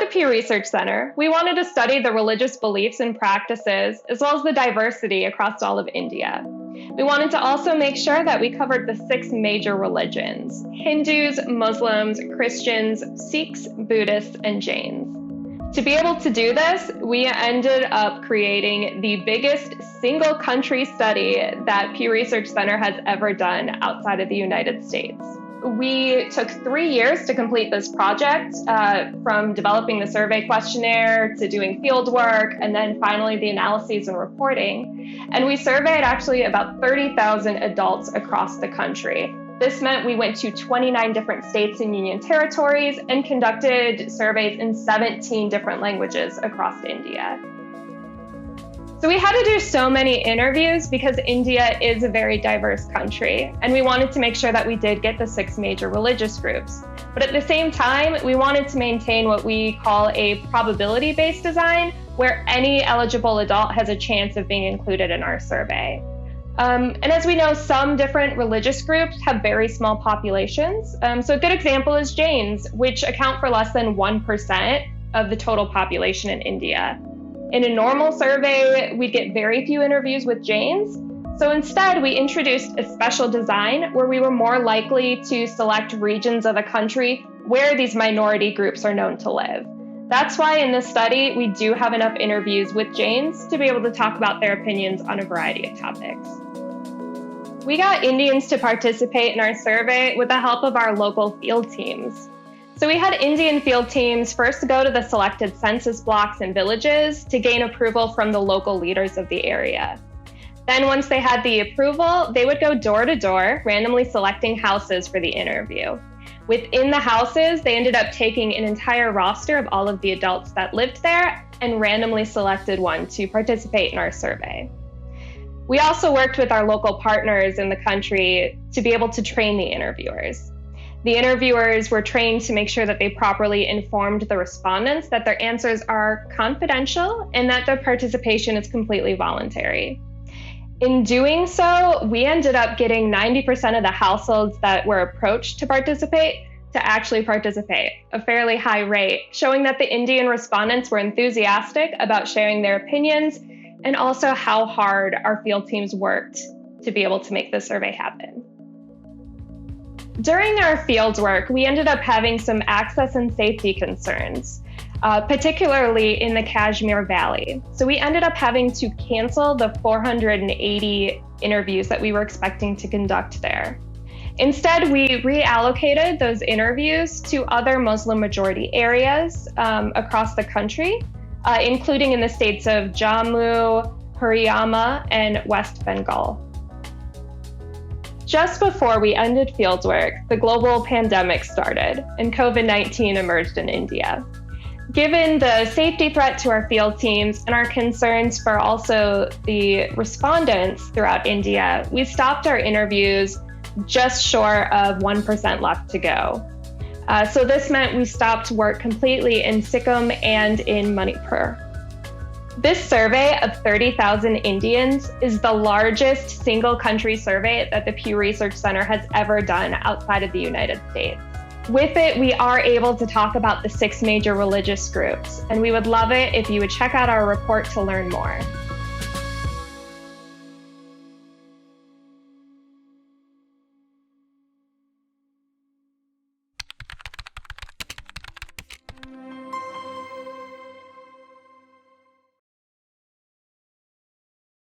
the Pew Research Center, we wanted to study the religious beliefs and practices, as well as the diversity across all of India. We wanted to also make sure that we covered the 6 major religions: Hindus, Muslims, Christians, Sikhs, Buddhists, and Jains. To be able to do this, we ended up creating the biggest single country study that Pew Research Center has ever done outside of the United States. We took 3 years to complete this project, from developing the survey questionnaire to doing field work, and then finally the analyses and reporting. And we surveyed actually about 30,000 adults across the country. This meant we went to 29 different states and union territories and conducted surveys in 17 different languages across India. So we had to do so many interviews because India is a very diverse country, and we wanted to make sure that we did get the 6 major religious groups. But at the same time, we wanted to maintain what we call a probability-based design, where any eligible adult has a chance of being included in our survey. And as we know, some different religious groups have very small populations. So a good example is Jains, which account for less than 1% of the total population in India. In a normal survey, we'd get very few interviews with Jains. So instead, we introduced a special design where we were more likely to select regions of the country where these minority groups are known to live. That's why in this study, we do have enough interviews with Jains to be able to talk about their opinions on a variety of topics. We got Indians to participate in our survey with the help of our local field teams. So we had Indian field teams first go to the selected census blocks and villages to gain approval from the local leaders of the area. Then once they had the approval, they would go door to door, randomly selecting houses for the interview. Within the houses, they ended up taking an entire roster of all of the adults that lived there and randomly selected one to participate in our survey. We also worked with our local partners in the country to be able to train the interviewers. The interviewers were trained to make sure that they properly informed the respondents that their answers are confidential and that their participation is completely voluntary. In doing so, we ended up getting 90% of the households that were approached to participate to actually participate, a fairly high rate, showing that the Indian respondents were enthusiastic about sharing their opinions and also how hard our field teams worked to be able to make this survey happen. During our field work, we ended up having some access and safety concerns, particularly in the Kashmir Valley. So we ended up having to cancel the 480 interviews that we were expecting to conduct there. Instead, we reallocated those interviews to other Muslim majority areas across the country, including in the states of Jammu, Haryana, and West Bengal. Just before we ended fieldwork, the global pandemic started and COVID-19 emerged in India. Given the safety threat to our field teams and our concerns for also the respondents throughout India, we stopped our interviews just short of 1% left to go. So this meant we stopped work completely in Sikkim and in Manipur. This survey of 30,000 Indians is the largest single country survey that the Pew Research Center has ever done outside of the United States. With it, we are able to talk about the 6 major religious groups, and we would love it if you would check out our report to learn more.